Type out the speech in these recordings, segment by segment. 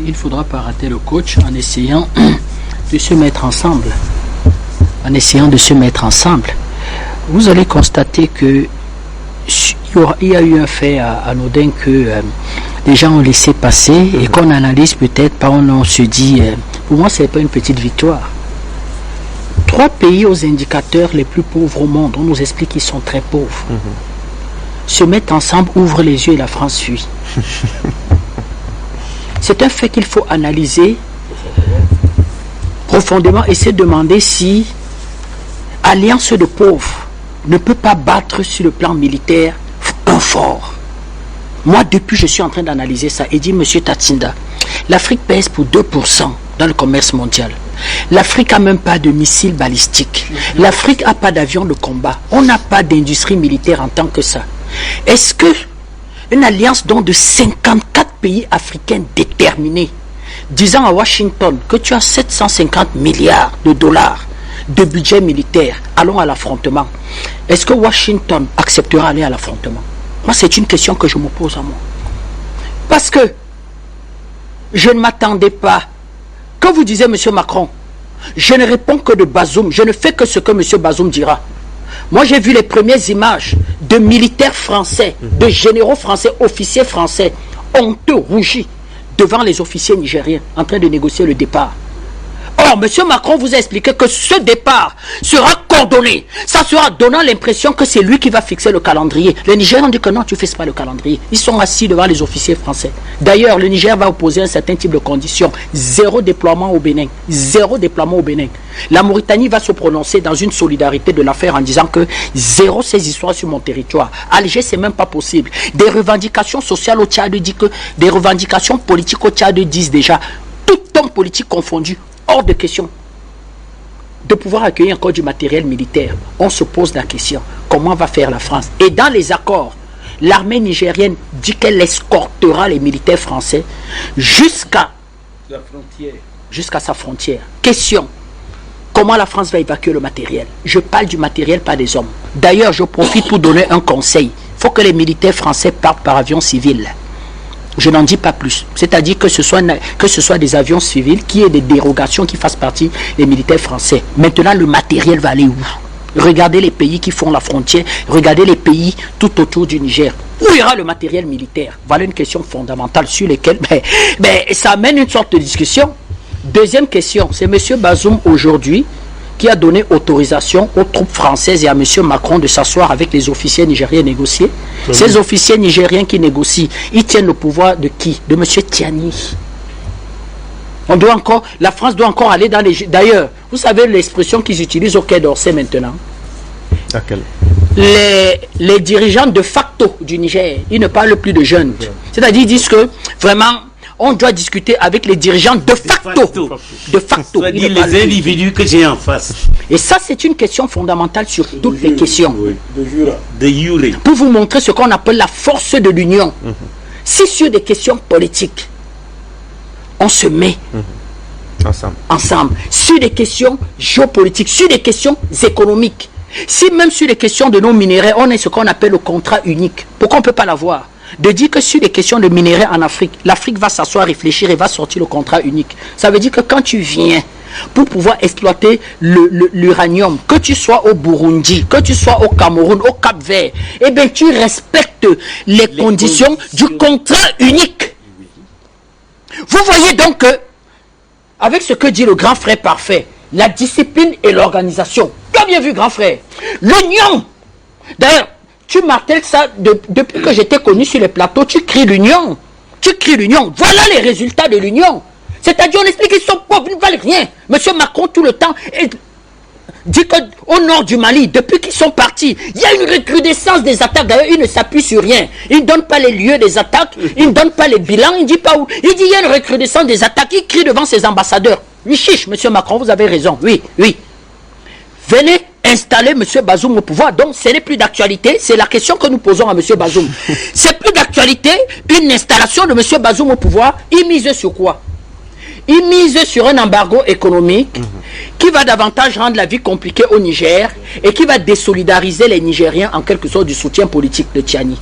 il ne faudra pas rater le coach en essayant de se mettre ensemble. En essayant de se mettre ensemble. Vous allez constater que il y a eu un fait anodin que les gens ont laissé passer et qu'on analyse peut-être, on se dit, pour moi, ce n'est pas une petite victoire. 3 pays aux indicateurs les plus pauvres au monde, on nous explique qu'ils sont très pauvres. Se mettre ensemble, ouvre les yeux et la France fuit. C'est un fait qu'il faut analyser profondément et se demander si alliance de pauvres ne peut pas battre sur le plan militaire un fort. Moi, depuis, je suis en train d'analyser ça et dit, monsieur Tatsinda, l'Afrique pèse pour 2% dans le commerce mondial. L'Afrique n'a même pas de missiles balistiques. L'Afrique n'a pas d'avions de combat. On n'a pas d'industrie militaire en tant que ça. Est-ce que une alliance donc de 54 pays africains déterminés, disant à Washington que tu as 750 milliards de dollars de budget militaire, allons à l'affrontement, est-ce que Washington acceptera aller à l'affrontement? Moi, c'est une question que je me pose à moi. Parce que je ne m'attendais pas. Quand vous disiez, M. Macron, je ne réponds que de Bazoum, je ne fais que ce que M. Bazoum dira. Moi, j'ai vu les premières images de militaires français, de généraux français, officiers français, honteux, rougis, devant les officiers nigériens, en train de négocier le départ. Or, M. Macron vous a expliqué que ce départ sera coordonné. Ça sera donnant l'impression que c'est lui qui va fixer le calendrier. Les Nigériens ont dit que non, tu ne fixes pas le calendrier. Ils sont assis devant les officiers français. D'ailleurs, le Niger va opposer un certain type de conditions. 0 déploiement au Bénin. 0 déploiement au Bénin. La Mauritanie va se prononcer dans une solidarité de l'affaire en disant que 0 ces histoires sur mon territoire. Alger, c'est même pas possible. Des revendications sociales au Tchad disent que des revendications politiques au Tchad disent déjà, tout homme politique confondu, hors de question de pouvoir accueillir encore du matériel militaire. On se pose la question, comment va faire la France? Et dans les accords, l'armée nigérienne dit qu'elle escortera les militaires français jusqu'à sa frontière. Question, comment la France va évacuer le matériel? Je parle du matériel, pas des hommes. D'ailleurs, je profite pour donner un conseil. Il faut que les militaires français partent par avion civil. Je n'en dis pas plus. C'est-à-dire que ce soit des avions civils, qui aient des dérogations qui fassent partie des militaires français. Maintenant, le matériel va aller où? Regardez les pays qui font la frontière, regardez les pays tout autour du Niger. Où ira le matériel militaire? Voilà une question fondamentale sur laquelle ça amène une sorte de discussion. Deuxième question, c'est M. Bazoum aujourd'hui qui a donné autorisation aux troupes françaises et à M. Macron de s'asseoir avec les officiers nigériens négocier. Ces officiers nigériens qui négocient, ils tiennent le pouvoir de qui? De M. Tiani. La France doit encore aller dans les... D'ailleurs, vous savez l'expression qu'ils utilisent au Quai d'Orsay maintenant? Laquelle? Les dirigeants de facto du Niger, ils ne parlent plus de jeunes. C'est-à-dire, ils disent que vraiment... on doit discuter avec les dirigeants de facto. De facto. C'est-à-dire les individus que j'ai en face. Et ça, c'est une question fondamentale sur toutes les questions. Oui. De jure. Pour vous montrer ce qu'on appelle la force de l'union. Si sur des questions politiques, on se met ensemble, sur des questions géopolitiques, sur des questions économiques, si même sur les questions de nos minéraux, on est ce qu'on appelle le contrat unique, pourquoi on ne peut pas l'avoir? De dire que sur les questions de minerais en Afrique, l'Afrique va s'asseoir, réfléchir et va sortir le contrat unique. Ça veut dire que quand tu viens pour pouvoir exploiter l'uranium, que tu sois au Burundi, que tu sois au Cameroun, au Cap-Vert, eh bien tu respectes les conditions du contrat unique. Vous voyez donc que, avec ce que dit le grand frère parfait, la discipline et l'organisation. Tu as bien vu, grand frère, l'union. D'ailleurs, tu martèles ça depuis que j'étais connu sur les plateaux. Tu cries l'union. Tu cries l'union. Voilà les résultats de l'union. C'est-à-dire, on explique qu'ils sont pauvres, ils ne valent rien. Monsieur Macron, tout le temps, dit qu'au nord du Mali, depuis qu'ils sont partis, il y a une recrudescence des attaques. D'ailleurs, il ne s'appuie sur rien. Il ne donne pas les lieux des attaques. Il ne donne pas les bilans. Il ne dit pas où. Il dit qu'il y a une recrudescence des attaques. Il crie devant ses ambassadeurs. Oui, chiche, monsieur Macron, vous avez raison. Oui, oui. Venez installer M. Bazoum au pouvoir. Donc, ce n'est plus d'actualité. C'est la question que nous posons à M. Bazoum. C'est plus d'actualité, une installation de M. Bazoum au pouvoir. Il mise sur quoi? il mise sur un embargo économique qui va davantage rendre la vie compliquée au Niger et qui va désolidariser les Nigériens en quelque sorte du soutien politique de Tiani.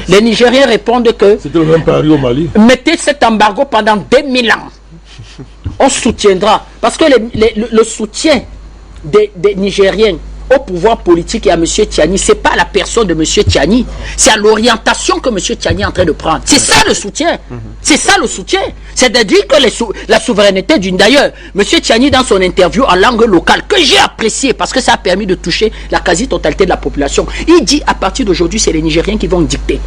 Les Nigériens répondent que c'était le même pari au Mali. Mettez cet embargo pendant 2000 ans. On soutiendra. Parce que le soutien des Nigériens au pouvoir politique et à M. Tiani, ce n'est pas la personne de M. Tiani, c'est à l'orientation que M. Tiani est en train de prendre. C'est ça le soutien. C'est ça le soutien. C'est-à-dire que la souveraineté d'une... D'ailleurs, M. Tiani, dans son interview en langue locale, que j'ai apprécié parce que ça a permis de toucher la quasi-totalité de la population, il dit à partir d'aujourd'hui, c'est les Nigériens qui vont dicter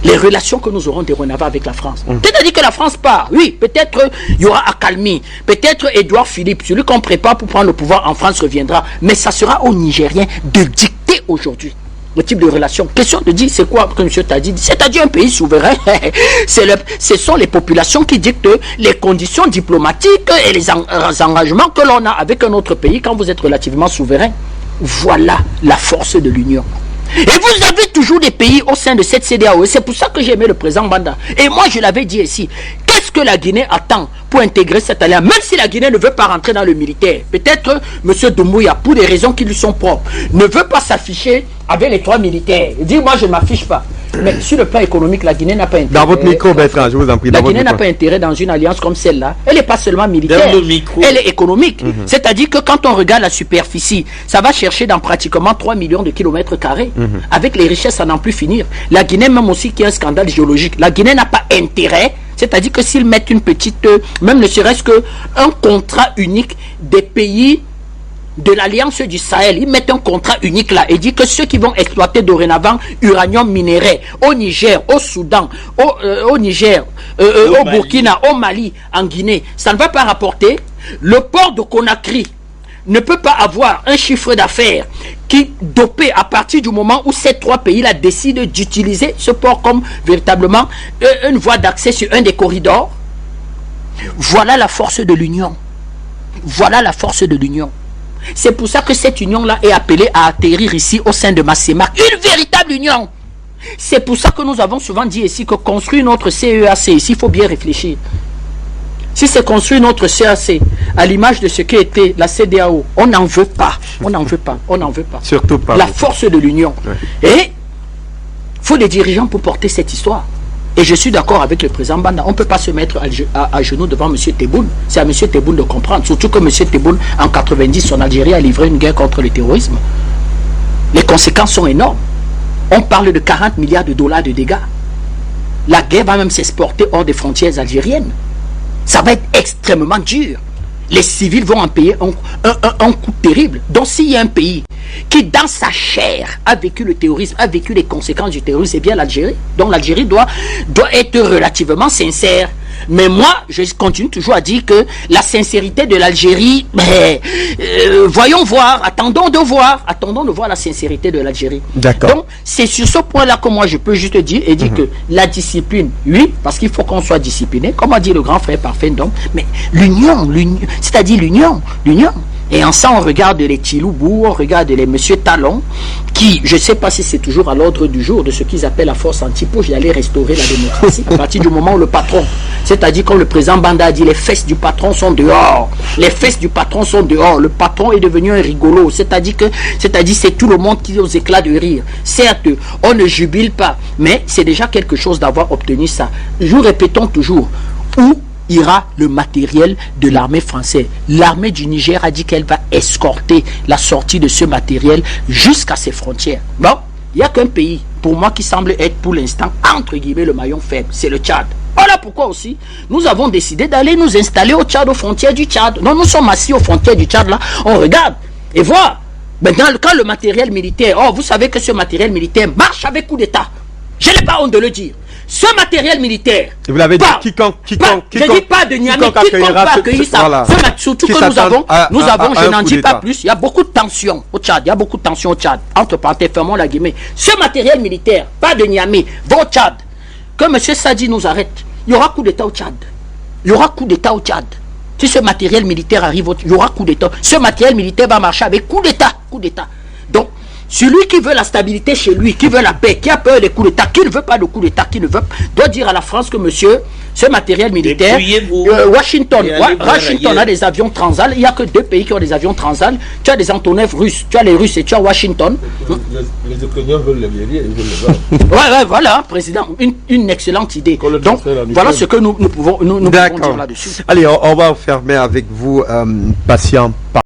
les relations que nous aurons dorénavant avec la France. C'est-à-dire que la France part. Oui, peut-être il y aura Akalmi, peut-être Édouard Philippe, celui qu'on prépare pour prendre le pouvoir en France reviendra, mais ça sera aux Nigériens de dicter aujourd'hui le type de relation. Question de dire, c'est quoi que M. t'a dit? C'est-à-dire un pays souverain. Ce sont les populations qui dictent les conditions diplomatiques et les engagements que l'on a avec un autre pays quand vous êtes relativement souverain. Voilà la force de l'union. Et vous avez toujours des pays au sein de cette CEDEAO. C'est pour ça que j'ai aimé le président Banda. Et moi, je l'avais dit ici. Qu'est-ce que la Guinée attend pour intégrer cette alliance? Même si la Guinée ne veut pas rentrer dans le militaire. Peut-être M. Doumbouya, pour des raisons qui lui sont propres, ne veut pas s'afficher avec les 3 militaires. Il dit, moi, je ne m'affiche pas. Mais sur le plan économique, la Guinée n'a pas intérêt. Dans votre micro, Bertrand, je vous en prie. La Guinée n'a pas intérêt dans une alliance comme celle-là. Elle n'est pas seulement militaire, elle est économique. C'est-à-dire que quand on regarde la superficie, ça va chercher dans pratiquement 3 millions de kilomètres carrés. Avec les richesses à n'en plus finir. La Guinée, même aussi, qui est un scandale géologique, la Guinée n'a pas intérêt. C'est-à-dire que s'ils mettent une petite, même ne serait-ce qu'un contrat unique des pays de l'Alliance du Sahel, ils mettent un contrat unique là et disent que ceux qui vont exploiter dorénavant uranium minéré au Niger, au Soudan, au Niger, au Burkina, au Mali, en Guinée, ça ne va pas rapporter. Le port de Conakry ne peut pas avoir un chiffre d'affaires qui dopé à partir du moment où ces 3 pays-là décident d'utiliser ce port comme véritablement une voie d'accès sur un des corridors. Voilà la force de l'union. Voilà la force de l'union. C'est pour ça que cette union-là est appelée à atterrir ici au sein de Massémac. Une véritable union. C'est pour ça que nous avons souvent dit ici que construire notre CEAC ici, il faut bien réfléchir. Si c'est construire notre CAC à l'image de ce qui était la CEDEAO, on n'en veut pas. On n'en veut pas. On n'en veut pas. Surtout pas. La force de l'union. Ouais. Et il faut des dirigeants pour porter cette histoire. Et je suis d'accord avec le président Banda. On ne peut pas se mettre à genoux devant M. Tebboune. C'est à M. Tebboune de comprendre. Surtout que M. Tebboune, en 90, son Algérie a livré une guerre contre le terrorisme. Les conséquences sont énormes. On parle de 40 milliards de dollars de dégâts. La guerre va même s'exporter hors des frontières algériennes. Ça va être extrêmement dur. Les civils vont en payer un coût terrible. Donc s'il y a un pays qui dans sa chair a vécu le terrorisme, a vécu les conséquences du terrorisme, c'est bien l'Algérie. Donc l'Algérie doit être relativement sincère. Mais moi, je continue toujours à dire que la sincérité de l'Algérie, voyons voir, attendons de voir la sincérité de l'Algérie. D'accord. Donc, c'est sur ce point-là que moi je peux juste dire et dire que la discipline, oui, parce qu'il faut qu'on soit discipliné, comme a dit le grand frère parfait, donc, mais l'union, c'est-à-dire l'union. Et en ça, on regarde les Tiloubou, on regarde les Monsieur Talon, qui, je ne sais pas si c'est toujours à l'ordre du jour de ce qu'ils appellent la force anti-poche, d'aller restaurer la démocratie à partir du moment où le patron, c'est-à-dire quand le président Banda a dit les fesses du patron sont dehors, les fesses du patron sont dehors, le patron est devenu un rigolo, c'est-à-dire c'est tout le monde qui est aux éclats de rire. Certes, on ne jubile pas, mais c'est déjà quelque chose d'avoir obtenu ça. Nous répétons toujours, où ira le matériel de l'armée française. L'armée du Niger a dit qu'elle va escorter la sortie de ce matériel jusqu'à ses frontières. Bon, il n'y a qu'un pays, pour moi, qui semble être pour l'instant, entre guillemets, le maillon faible, c'est le Tchad. Voilà pourquoi aussi, nous avons décidé d'aller nous installer au Tchad, aux frontières du Tchad. Non, nous sommes assis aux frontières du Tchad, là, on regarde, et voilà. Maintenant, quand le matériel militaire, vous savez que ce matériel militaire marche avec coup d'État. Je n'ai pas honte de le dire. Ce matériel militaire, vous l'avez dit, quiconque, je ne dis pas de Niamey, quiconque va accueillir ça. Voilà. Surtout que nous avons, je n'en dis pas plus, il y a beaucoup de tensions au Tchad, entre parenthèses, fermons la guillemets. Ce matériel militaire, pas de Niamey, va au Tchad. Que M. Sadi nous arrête, il y aura coup d'État au Tchad. Si ce matériel militaire arrive, il y aura coup d'État. Ce matériel militaire va marcher avec coup d'État. Donc, celui qui veut la stabilité chez lui, qui veut la paix, qui a peur des coups d'État, qui ne veut pas de coups d'État, doit dire à la France que monsieur, ce matériel militaire. Dépouillez-vous. Washington, Et allez voir Washington ailleurs. a des avions Transal. Il n'y a que 2 pays qui ont des avions Transal. Tu as des Antonov russes. Tu as les Russes et tu as Washington. Les Ukrainiens veulent les guerriers, ils veulent les vendre. Ouais, voilà, président. Une excellente idée. Qu'on le Donc, transfère en voilà Ukraine. ce que nous pouvons dire D'accord. là-dessus. Allez, on va fermer avec vous, patient.